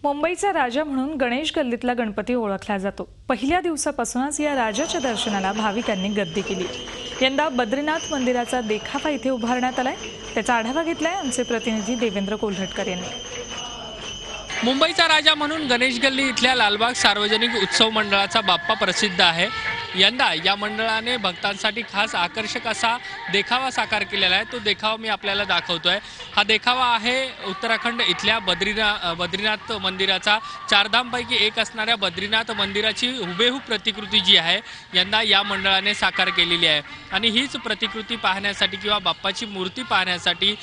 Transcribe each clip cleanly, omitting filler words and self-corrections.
मुंबईचा राजा म्हणून गणेश गल्लीतला गणपती ओळखला जातो। पहिल्या दिवसापासूनच या राजाच्या दर्शनाला भाविकांनी गर्दी केली। यंदा बद्रीनाथ मंदिराचा देखावा इथे उभारण्यात आलाय। त्याचा आढावा घेतलाय आमचे प्रतिनिधी देवेंद्र कोल्हटकर यांनी। मुंबईचा राजा म्हणून गणेश गल्ली इथल्या लालबाग सार्वजनिक उत्सव मंडळाचा बाप्पा प्रसिद्ध आहे। यंदा या मंडळाने भक्तांसाठी खास आकर्षक असा देखावा साकार केलेला आहे। तो देखावा मी आपल्याला दाखवतोय। हा देखावा आहे उत्तराखंड इथल्या बद्रीनाथ मंदिराचा। चारधामपैकी एक असणाऱ्या बद्रीनाथ मंदिराची हुबेहूब प्रतिकृती जी आहे यंदा या मंडळाने साकार केलेली आहे। आणि हीच प्रतिकृती पाहण्यासाठी किंवा बाप्पाची मूर्ती पाहण्यासाठी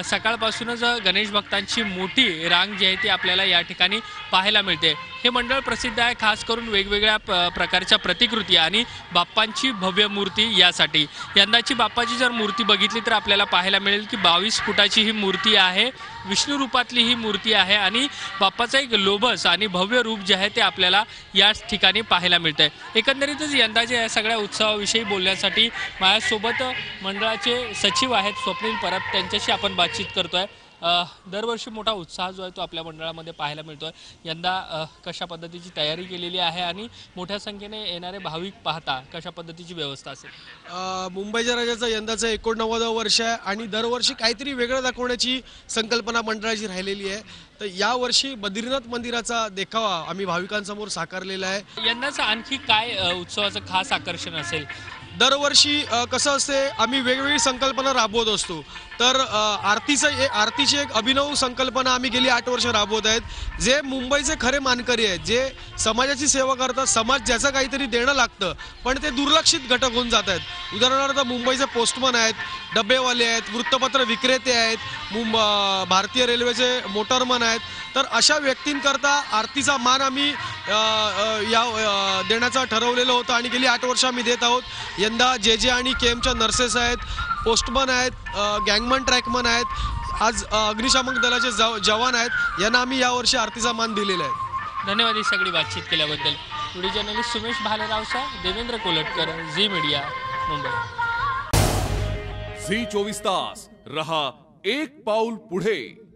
सकाळपासूनच गणेश भक्तांची मोठी रांग जी आहे ती आपल्याला या ठिकाणी पाहायला मिळते। हे मंडळ प्रसिद्ध आहे खास करून वेगवेगळ्या प्रकारच्या प्रतिकृती आणि बाप्पांची भव्य मूर्ती यासाठी। यंदाची बाप्पाची जर मूर्ती बघितली तर आपल्याला पाहायला मिळेल की 22 फुटाची ही मूर्ती आहे। विष्णू रूपातली ही मूर्ती आहे आणि बाप्पाचा एक लोभस आणि भव्य रूप जे आहे ते आपल्याला या ठिकाणी पाहायला मिळते। एकंदरीतच यंदाच्या या सगळ्या उत्सवाविषयी बोलण्यासाठी माझ्यासोबत मंडळाचे सचिव आहेत स्वप्नील परब, त्यांच्याशी आपण बातचीत करतोय। दरवर्षी मोठा उत्साह जो आहे तो आपल्या मंडळामध्ये पाहायला मिळतोय। यंदा कशा पद्धतीची तयारी केलेली आहे आणि मोठ्या संख्येने येणारे भाविक पाहता कशा पद्धतीची व्यवस्था असेल? मुंबईच्या राजाचं यंदाचं 89वं वर्ष आहे आणि दरवर्षी काहीतरी वेगळं दाखवण्याची संकल्पना मंडळाची राहिलेली आहे। तर यावर्षी बद्रीनाथ मंदिराचा देखावा आम्ही भाविकांसमोर साकारलेला आहे। यंदाचं आणखी काय उत्सवाचं खास आकर्षण असेल? दरवर्षी कसं असते, आम्ही वेगवेगळी संकल्पना राबवत असतो। तर आरतीची एक अभिनव संकल्पना आम्ही गेली 8 वर्ष राबवत आहेत। जे मुंबईचे खरे मानकरी आहेत, जे समाजाची सेवा करतात, समाज ज्याचं काहीतरी देणं लागतं पण ते दुर्लक्षित घटक होऊन जात आहेत। उदाहरणार्थ मुंबईचे पोस्टमन आहेत, डबेवाले आहेत, वृत्तपत्र विक्रेते आहेत, भारतीय रेल्वेचे मोटरमन आहेत। तर अशा व्यक्तींकरता आरतीचा मान आम्ही देण्याचं ठरवलेलं होतं आणि गेली 8 वर्ष आम्ही देत आहोत। यंदा जे आणि केमच्या नर्सेस आहेत, पोस्टमन आहेत, गँगमन ट्रॅकमन आहेत, आज अग्निशामक दलाचे जवान आहेत, यांना आम्ही यावर्षी आरतीचा मान दिलेला आहे। धन्यवाद ही सगळी बातचीत केल्याबद्दल। व्हिडिओ जर्नलिस्ट सुमेश भालेरावचा देवेंद्र कोल्हटकर, झी मीडिया, मुंबई। झी 24 तास रहा एक पाऊल पुढे।